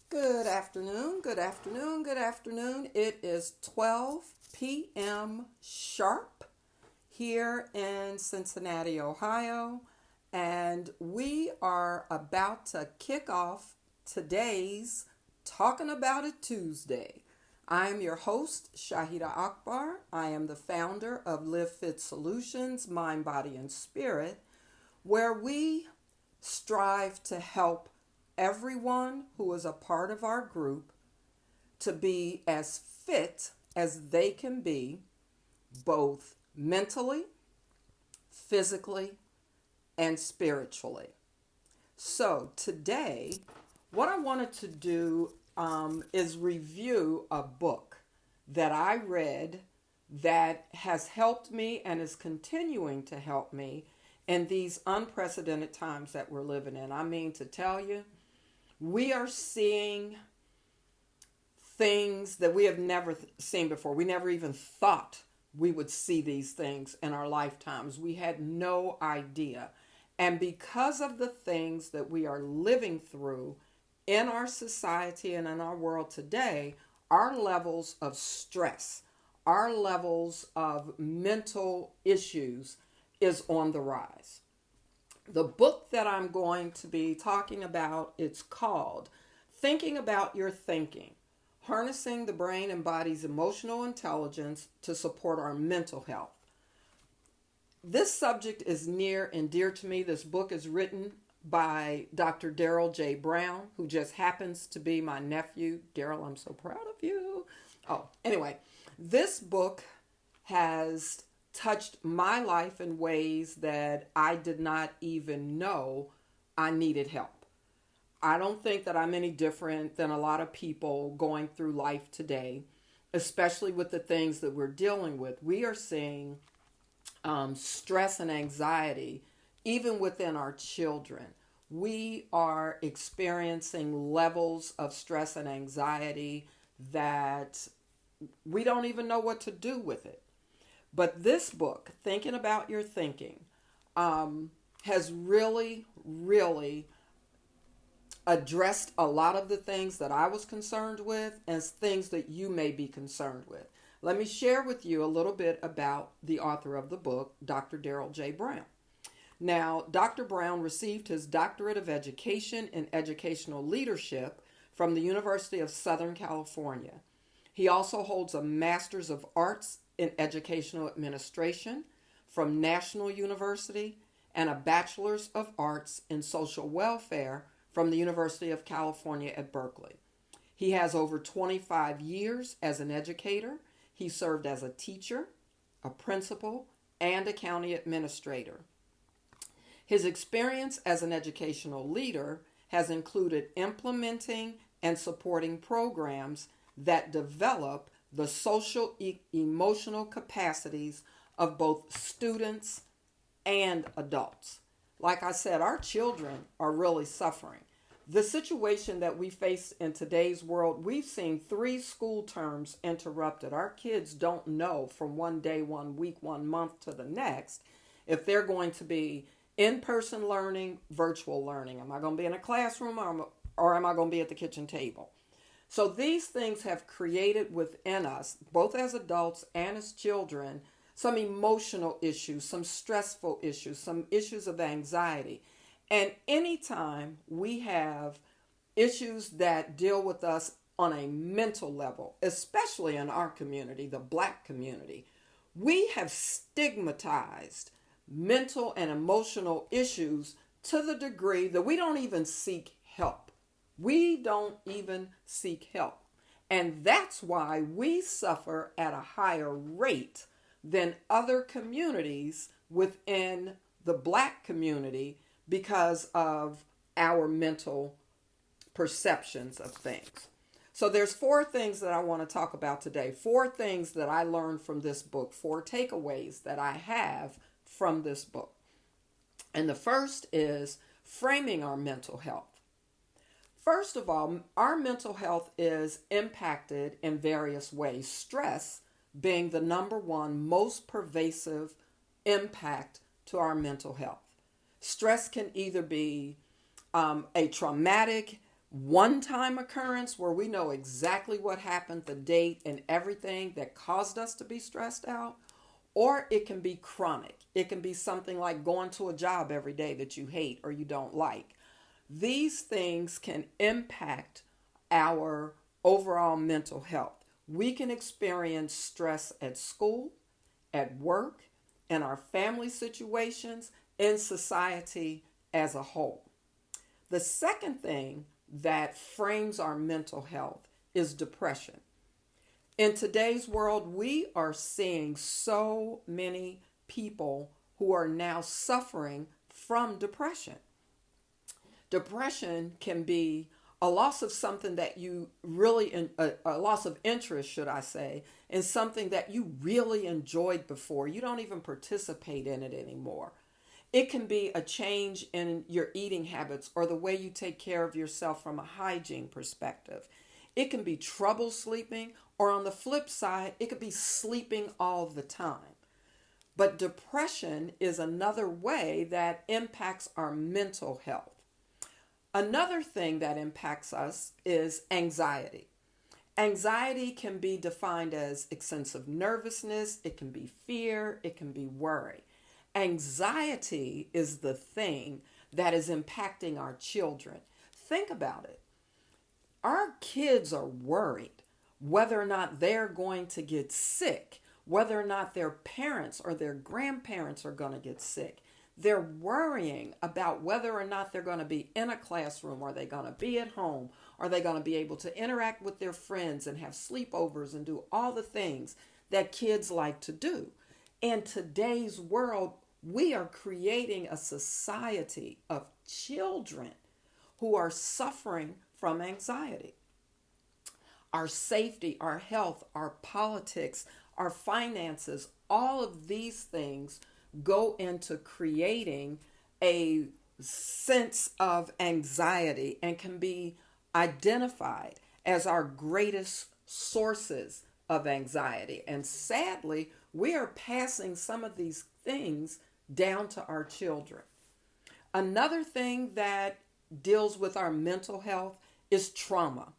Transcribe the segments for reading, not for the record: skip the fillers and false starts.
Good afternoon, good afternoon, good afternoon. It is 12 p.m. sharp here in Cincinnati, Ohio, and we are about to kick off today's Talking About It Tuesday. I am your host, Shahida Akbar. I am the founder of Live Fit Solutions, Mind, Body, and Spirit, where we strive to help everyone who is a part of our group to be as fit as they can be, both mentally, physically, and spiritually. So, today, what I wanted to do is review a book that I read that has helped me and is continuing to help me in these unprecedented times that we're living in. I mean, to tell you, we are seeing things that we have never seen before. We never even thought we would see these things in our lifetimes. We had no idea. And because of the things that we are living through in our society and in our world today, our levels of stress, our levels of mental issues is on the rise. The book that I'm going to be talking about, it's called Thinking About Your Thinking, Harnessing the Brain and Body's Emotional Intelligence to Support Our Mental Health. This subject is near and dear to me. This book is written by Dr. Daryl J. Brown, who just happens to be my nephew. Daryl, I'm so proud of you. Anyway, this book has touched my life in ways that I did not even know I needed help. I don't think that I'm any different than a lot of people going through life today, especially with the things that we're dealing with. We are seeing stress and anxiety even within our children. We are experiencing levels of stress and anxiety that we don't even know what to do with it. But this book, Thinking About Your Thinking, has really addressed a lot of the things that I was concerned with and things that you may be concerned with. Let me share with you a little bit about the author of the book, Dr. Daryl J. Brown. Now, Dr. Brown received his Doctorate of Education in Educational Leadership from the University of Southern California. He also holds a Master's of Arts in Educational Administration from National University and a Bachelor's of Arts in Social Welfare from the University of California at Berkeley. He has over 25 years as an educator. He served as a teacher, a principal, and a county administrator. His experience as an educational leader has included implementing and supporting programs that develop the social emotional capacities of both students and adults. Like I said, our children are really suffering. The situation that we face in today's world, we've seen 3 school terms interrupted. Our kids don't know from one day, 1 week, 1 month to the next if they're going to be in-person learning, virtual learning. Am I going to be in a classroom or am I going to be at the kitchen table? So these things have created within us, both as adults and as children, some emotional issues, some stressful issues, some issues of anxiety. And anytime we have issues that deal with us on a mental level, especially in our community, the Black community, we have stigmatized mental and emotional issues to the degree that we don't even seek help. We don't even seek help. And that's why we suffer at a higher rate than other communities within the Black community because of our mental perceptions of things. So there's 4 things that I want to talk about today. 4 things that I learned from this book. 4 takeaways that I have from this book. And the first is framing our mental health. First of all, our mental health is impacted in various ways. Stress being the number one most pervasive impact to our mental health. Stress can either be a traumatic one-time occurrence where we know exactly what happened, the date, and everything that caused us to be stressed out, or it can be chronic. It can be something like going to a job every day that you hate or you don't like. These things can impact our overall mental health. We can experience stress at school, at work, in our family situations, in society as a whole. The second thing that frames our mental health is depression. In today's world, we are seeing so many people who are now suffering from depression. Depression can be a loss of something that you really, a loss of interest, should I say, in something that you really enjoyed before. You don't even participate in it anymore. It can be a change in your eating habits or the way you take care of yourself from a hygiene perspective. It can be trouble sleeping, or on the flip side, it could be sleeping all the time. But depression is another way that impacts our mental health. Another thing that impacts us is anxiety. Anxiety can be defined as excessive nervousness, it can be fear, it can be worry. Anxiety is the thing that is impacting our children. Think about it. Our kids are worried whether or not they're going to get sick, whether or not their parents or their grandparents are going to get sick. They're worrying about whether or not they're going to be in a classroom. Are they going to be at home? Are they going to be able to interact with their friends and have sleepovers and do all the things that kids like to do? In today's world, we are creating a society of children who are suffering from anxiety. Our safety, our health, our politics, our finances, all of these things go into creating a sense of anxiety and can be identified as our greatest sources of anxiety. And sadly, we are passing some of these things down to our children. Another thing that deals with our mental health is trauma.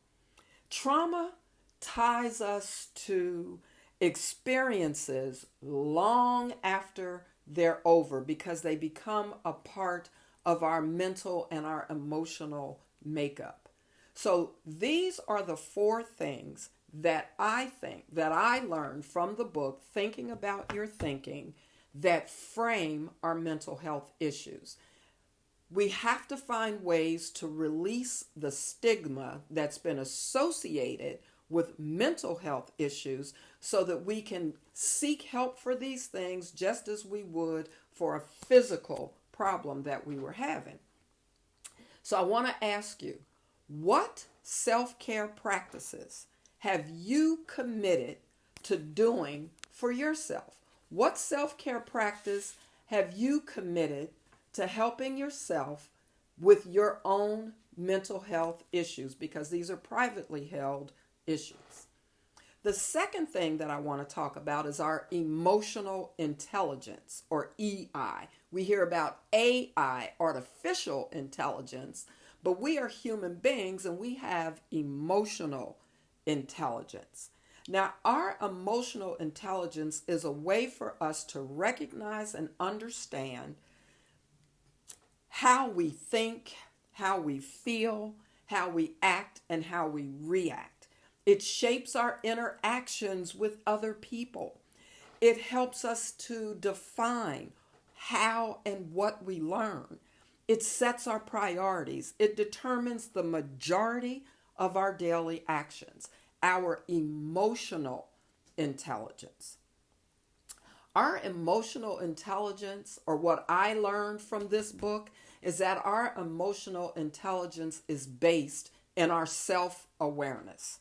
Trauma ties us to experiences long after they're over because they become a part of our mental and our emotional makeup. So these are the four things that I think that I learned from the book, Thinking About Your Thinking, that frame our mental health issues. We have to find ways to release the stigma that's been associated with mental health issues so that we can seek help for these things just as we would for a physical problem that we were having. So I want to ask you, what self-care practices have you committed to doing for yourself? What self-care practice have you committed to helping yourself with your own mental health issues? Because these are privately held issues. The second thing that I want to talk about is our emotional intelligence, or EI. We hear about AI, artificial intelligence, but we are human beings and we have emotional intelligence. Now, our emotional intelligence is a way for us to recognize and understand how we think, how we feel, how we act, and how we react. It shapes our interactions with other people. It helps us to define how and what we learn. It sets our priorities. It determines the majority of our daily actions, our emotional intelligence. Our emotional intelligence, or what I learned from this book, is that our emotional intelligence is based in our self-awareness.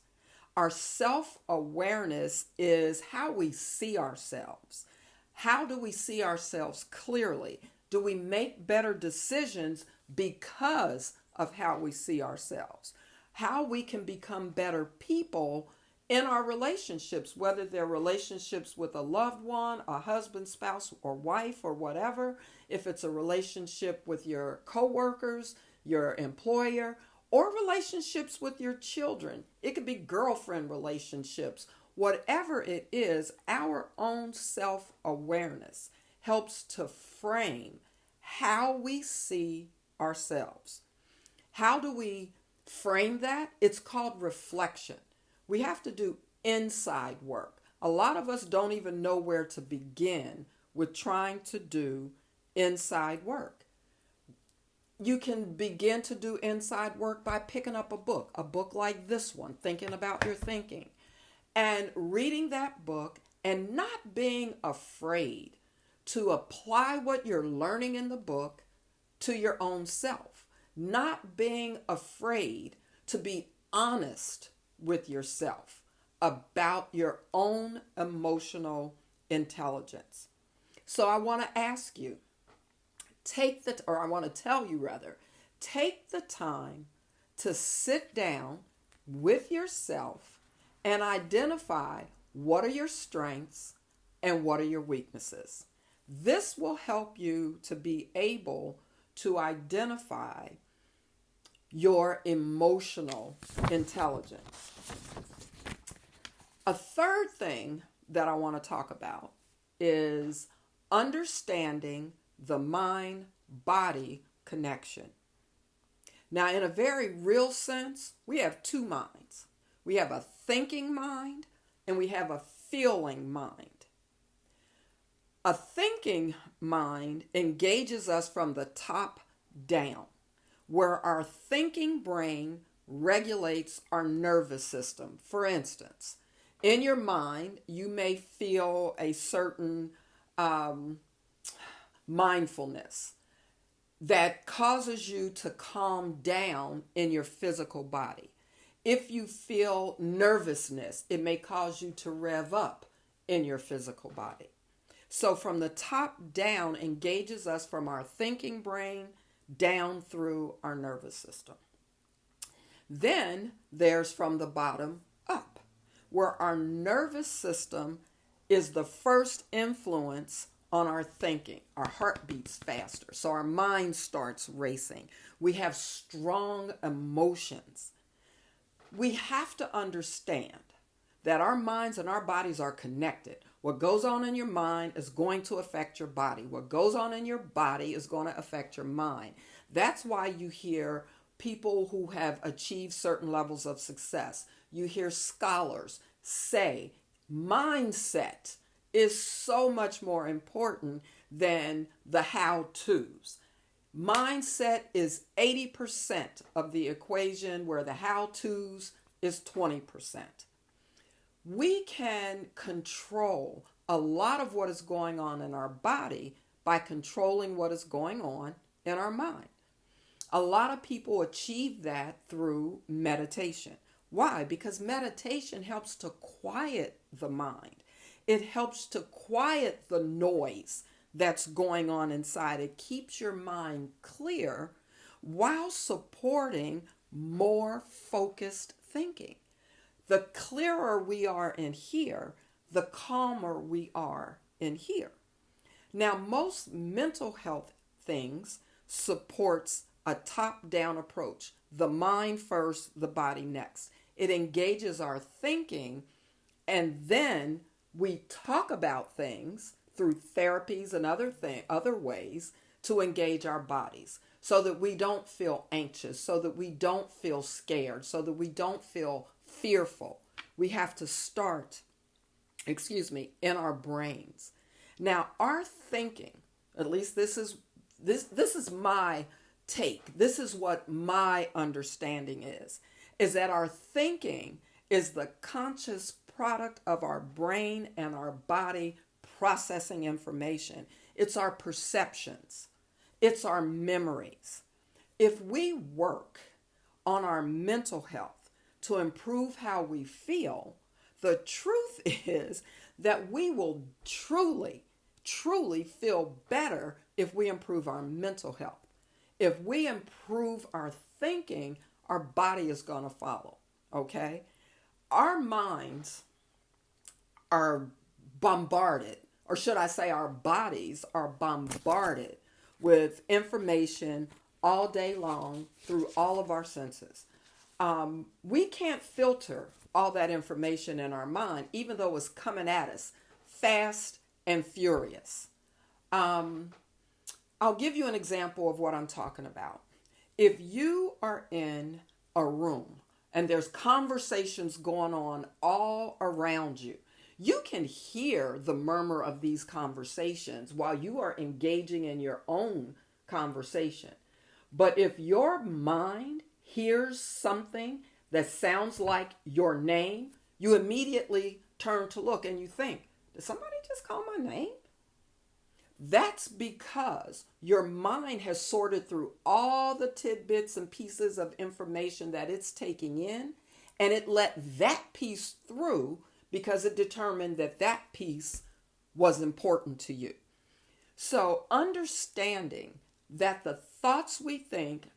Our self-awareness is how we see ourselves. How do we see ourselves clearly? Do we make better decisions because of how we see ourselves? How we can become better people in our relationships, whether they're relationships with a loved one, a husband, spouse, or wife, or whatever. If it's a relationship with your coworkers, your employer, or relationships with your children. It could be girlfriend relationships. Whatever it is, our own self-awareness helps to frame how we see ourselves. How do we frame that? It's called reflection. We have to do inside work. A lot of us don't even know where to begin with trying to do inside work. You can begin to do inside work by picking up a book like this one, Thinking About Your Thinking, and reading that book and not being afraid to apply what you're learning in the book to your own self, not being afraid to be honest with yourself about your own emotional intelligence. So I want to ask you, take the time to sit down with yourself and identify what are your strengths and what are your weaknesses. This will help you to be able to identify your emotional intelligence. A third thing that I want to talk about is understanding the mind-body connection. Now, in a very real sense, we have two minds. We have a thinking mind and we have a feeling mind. A thinking mind engages us from the top down, where our thinking brain regulates our nervous system. For instance, in your mind, you may feel a certain mindfulness that causes you to calm down in your physical body. If you feel nervousness, it may cause you to rev up in your physical body. So from the top down engages us from our thinking brain down through our nervous system. Then there's from the bottom up, where our nervous system is the first influence on our thinking. Our heart beats faster, so our mind starts racing. We have strong emotions. We have to understand that our minds and our bodies are connected. What goes on in your mind is going to affect your body. What goes on in your body is going to affect your mind. That's why you hear people who have achieved certain levels of success. You hear scholars say mindset is so much more important than the how-tos. Mindset is 80% of the equation, where the how-tos is 20%. We can control a lot of what is going on in our body by controlling what is going on in our mind. A lot of people achieve that through meditation. Why? Because meditation helps to quiet the mind. It helps to quiet the noise that's going on inside. It keeps your mind clear while supporting more focused thinking. The clearer we are in here, the calmer we are in here. Now, most mental health things supports a top-down approach. The mind first, the body next. It engages our thinking, and then we talk about things through therapies and other ways to engage our bodies, so that we don't feel anxious, so that we don't feel scared, so that we don't feel fearful. We have to start, in our brains. Now, our thinking, at least this is my take. This is what my understanding is that our thinking is the conscious product of our brain and our body processing information. It's our perceptions. It's our memories. If we work on our mental health to improve how we feel, the truth is that we will truly feel better if we improve our mental health. If we improve our thinking, our body is going to follow, okay? Our minds are bombarded, or should I say our bodies are bombarded with information all day long through all of our senses. We can't filter all that information in our mind, even though it's coming at us fast and furious. I'll give you an example of what I'm talking about. If you are in a room and there's conversations going on all around you, you can hear the murmur of these conversations while you are engaging in your own conversation. But if your mind hears something that sounds like your name, you immediately turn to look and you think, did somebody just call my name? That's because your mind has sorted through all the tidbits and pieces of information that it's taking in, and it let that piece through because it determined that that piece was important to you. So understanding that the thoughts we think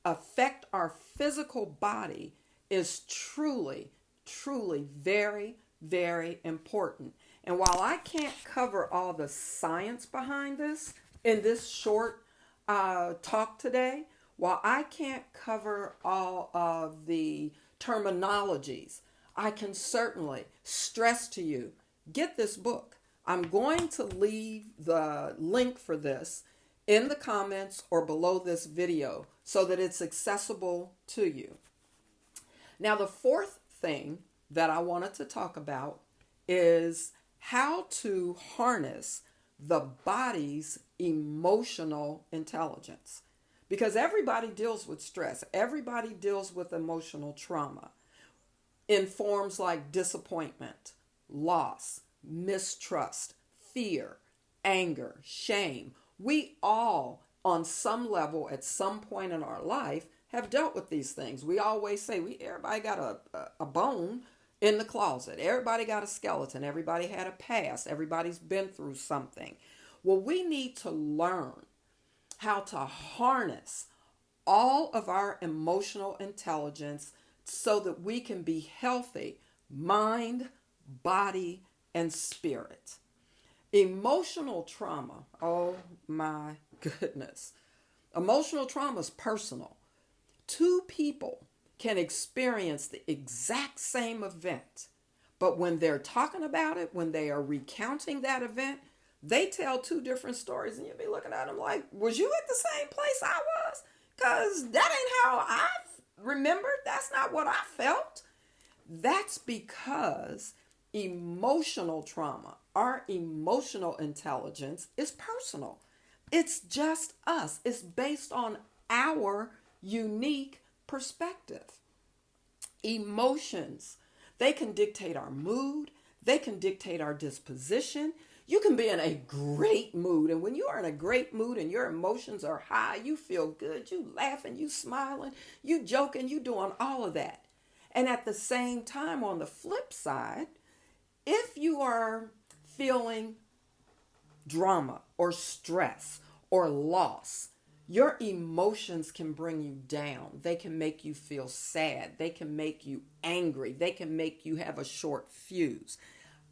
affect our physical body is truly, truly very, very important. And while I can't cover all the science behind this in this short talk today, while I can't cover all of the terminologies, I can certainly stress to you, get this book. I'm going to leave the link for this in the comments or below this video so that it's accessible to you. Now, the fourth thing that I wanted to talk about is how to harness the body's emotional intelligence. Because everybody deals with stress. Everybody deals with emotional trauma in forms like disappointment, loss, mistrust, fear, anger, shame. We all, on some level, at some point in our life, have dealt with these things. We always say, everybody got a bone in the closet. Everybody got a skeleton. Everybody had a past. Everybody's been through something. Well, we need to learn how to harness all of our emotional intelligence so that we can be healthy, mind, body, and spirit. Emotional trauma, oh my goodness. Emotional trauma is personal. Two people can experience the exact same event, but when they're talking about it, when they are recounting that event, they tell two different stories, and you'll be looking at them like, was you at the same place I was? Because that ain't how I remembered. That's not what I felt. That's because emotional trauma, our emotional intelligence, is personal. It's just us. It's based on our unique perspective. Emotions, they can dictate our mood. They can dictate our disposition. You can be in a great mood, and when you are in a great mood and your emotions are high, you feel good, you laughing, you smiling, you joking, you doing all of that. And at the same time, on the flip side, if you are feeling drama or stress or loss, your emotions can bring you down. They can make you feel sad. They can make you angry. They can make you have a short fuse.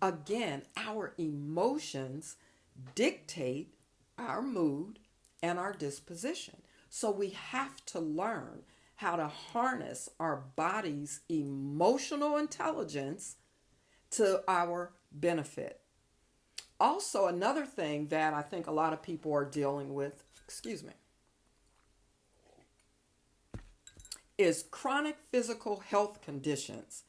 Again, our emotions dictate our mood and our disposition. So we have to learn how to harness our body's emotional intelligence to our benefit. Also, another thing that I think a lot of people are dealing with, is chronic physical health conditions.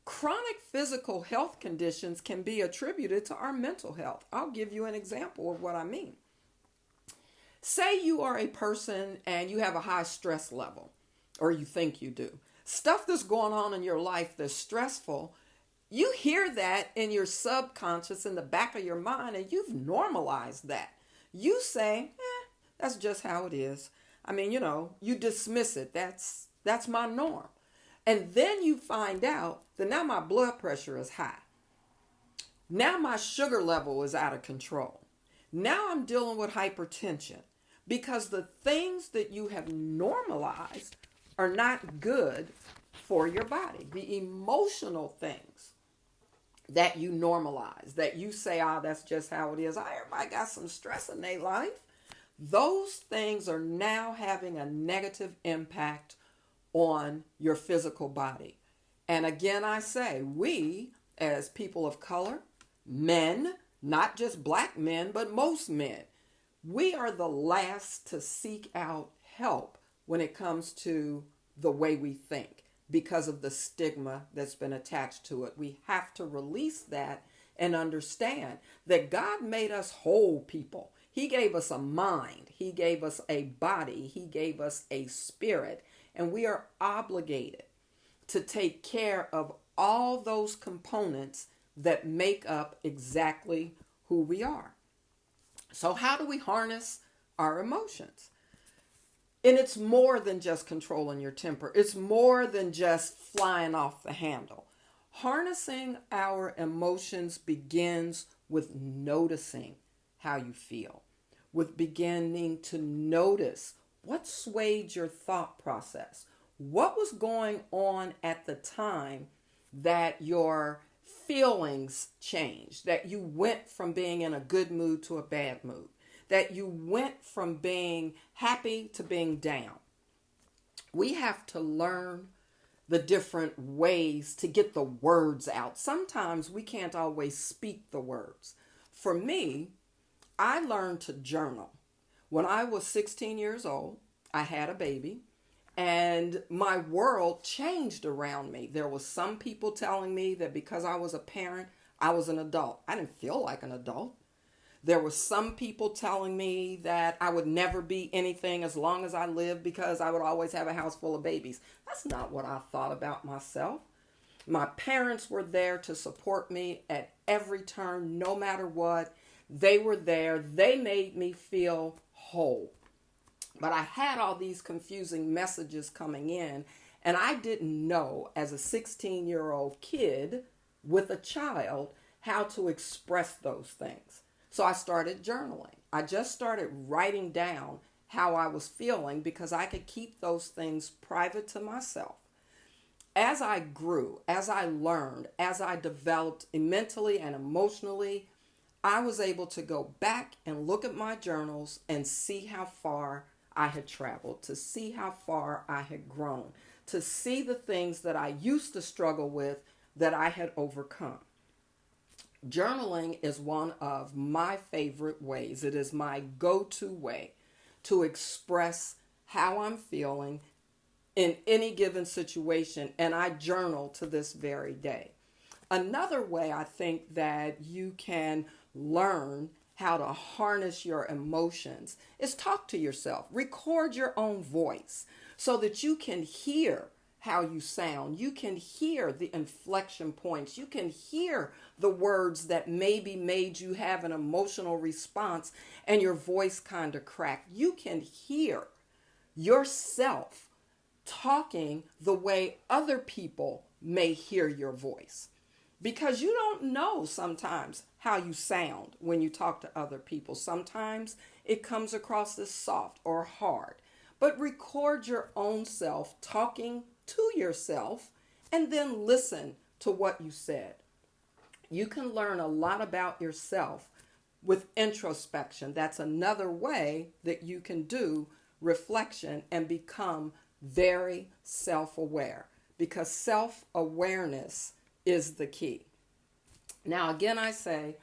Chronic physical health conditions can be attributed to our mental health. I'll give you an example of what I mean. Say you are a person and you have a high stress level, or you think you do. Stuff that's going on in your life that's stressful, you hear that in your subconscious, in the back of your mind, and you've normalized that. You say, that's just how it is. I mean, you dismiss it. That's my norm. And then you find out that now my blood pressure is high. Now my sugar level is out of control. Now I'm dealing with hypertension because the things that you have normalized are not good for your body. The emotional things that you normalize, that you say, that's just how it is. Everybody got some stress in their life. those things are now having a negative impact on your physical body. And again, I say, we as people of color, men, not just black men, but most men, we are the last to seek out help when it comes to the way we think because of the stigma that's been attached to it. We have to release that and understand that God made us whole people. He gave us a mind. He gave us a body. He gave us a spirit. And we are obligated to take care of all those components that make up exactly who we are. So how do we harness our emotions? And it's more than just controlling your temper. It's more than just flying off the handle. Harnessing our emotions begins with noticing how you feel, with beginning to notice what swayed your thought process. What was going on at the time that your feelings changed, that you went from being in a good mood to a bad mood, that you went from being happy to being down. We have to learn the different ways to get the words out. Sometimes we can't always speak the words. For me, I learned to journal. When I was 16 years old, I had a baby, and my world changed around me. There was some people telling me that because I was a parent, I was an adult. I didn't feel like an adult. There were some people telling me that I would never be anything as long as I lived because I would always have a house full of babies. That's not what I thought about myself. My parents were there to support me at every turn, no matter what. They were there. They made me feel whole. But I had all these confusing messages coming in, and I didn't know as a 16-year-old kid with a child how to express those things. So I started journaling. I just started writing down how I was feeling because I could keep those things private to myself. As I grew, as I learned, as I developed mentally and emotionally, I was able to go back and look at my journals and see how far I had traveled, to see how far I had grown, to see the things that I used to struggle with that I had overcome. Journaling is one of my favorite ways. It is my go-to way to express how I'm feeling in any given situation, and I journal to this very day. Another way I think that you can learn how to harness your emotions is talk to yourself. Record your own voice so that you can hear how you sound. You can hear the inflection points. You can hear the words that maybe made you have an emotional response and your voice kind of cracked. You can hear yourself talking the way other people may hear your voice. Because you don't know sometimes how you sound when you talk to other people. Sometimes it comes across as soft or hard. But record your own self talking to yourself and then listen to what you said. You can learn a lot about yourself with introspection. That's another way that you can do reflection and become very self-aware, because self-awareness is the key. Now, again, I say,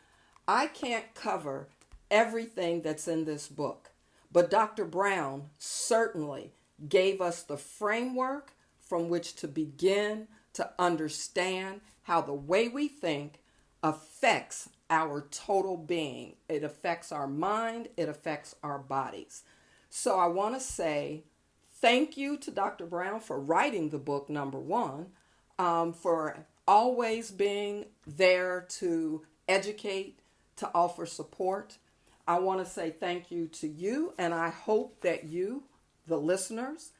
I can't cover everything that's in this book, but Dr. Brown certainly gave us the framework from which to begin to understand how the way we think affects our total being. It affects our mind, it affects our bodies. So I want to say thank you to Dr. Brown for writing the book, number one, for always being there to educate, to offer support. I want to say thank you to you, and I hope that you, the listeners,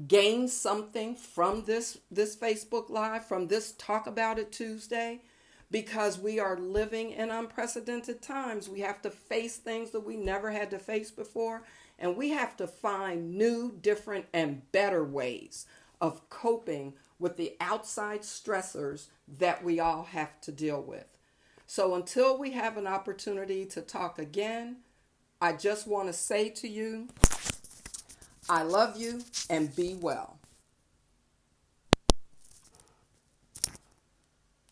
gain something from this Facebook Live, from this Talk About It Tuesday, because we are living in unprecedented times. We have to face things that we never had to face before, and we have to find new, different, and better ways of coping with the outside stressors that we all have to deal with. So until we have an opportunity to talk again, I just want to say to you, I love you and be well.